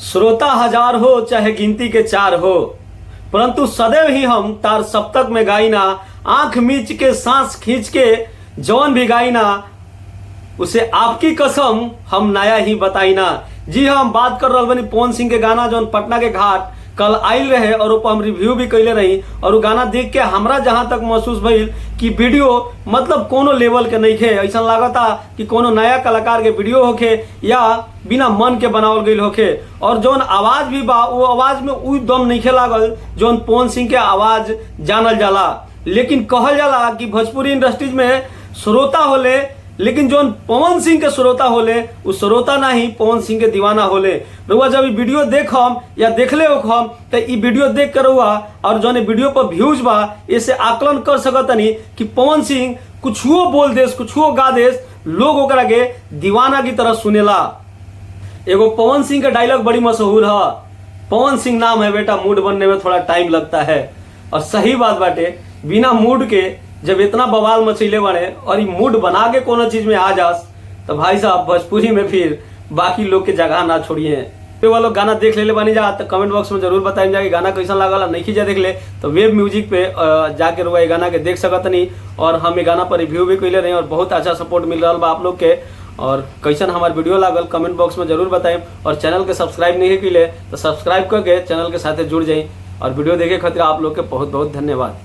श्रोता हजार हो चाहे गिनती के चार हो, परंतु सदैव ही हम तार सप्तक में गाइना। आंख मीच के सांस खींच के जौन भी गाइना, उसे आपकी कसम हम नया ही बताइना। जी हाँ, हम बात कर रहा बनी पवन सिंह के गाना जौन पटना के घाट कल आयल रहे और ऊपर हम रिव्यू भी कैले रही। और वो गाना देख के हमरा जहां तक महसूस भइल कि वीडियो मतलब कोनो लेवल के नहीं खे। ऐसा लागता कि कोनो नया कलाकार के वीडियो होखे या बिना मन के बनावल गई होखे। और जौन आवाज भी बा वो आवाज में उ दम नहीं खे लागल जौन पवन सिंह के आवाज जानल जाला। लेकिन कहल जाला कि भोजपुरी इंडस्ट्रीज में श्रोता होले, लेकिन जौन पवन सिंह के श्रोता होले वो श्रोता नहीं पवन सिंह के दीवाना होले। रउआ जब वीडियो देखम या देखले होखम तो ई वीडियो देख कर रउआ और जौन वीडियो पर व्यूज बा इसे आकलन कर सकतनी कि पवन सिंह कुछुओ बोल देस कुछुओ गा देस, लोग ओकरा के दीवाना की तरह सुनेला। एगो पवन सिंह का डायलॉग बड़ी मशहूर है, पवन सिंह नाम है बेटा, मूड बनने में थोड़ा टाइम लगता है। और सही बात बाटे, बिना मूड के जब इतना बवाल मचैले बने और ये मूड बना के कोनो चीज में आ जास तो भाई साहब भोजपुरी में फिर बाकी लोग के जगह ना छोड़िए। तो वो लोग गाना देख ले बानी जा तो कमेंट बॉक्स में जरूर बताएं जाके गाना कैसा लागल। नहीं खींचा देख ले तो वेब म्यूजिक पे जाके रुआ ये गाना के देख सकतनी। और हम ये गाना पर रिव्यू भी कैले रहे और बहुत अच्छा सपोर्ट मिल रहा बा आप लोग के। और कैसन हमारे वीडियो लागल कमेंट बॉक्स में जरूर बताएं। और चैनल के सब्सक्राइब नहीं कैले तो सब्सक्राइब करके चैनल के साथ जुड़ जाए। और वीडियो देखे खातिर आप लोग के बहुत बहुत धन्यवाद।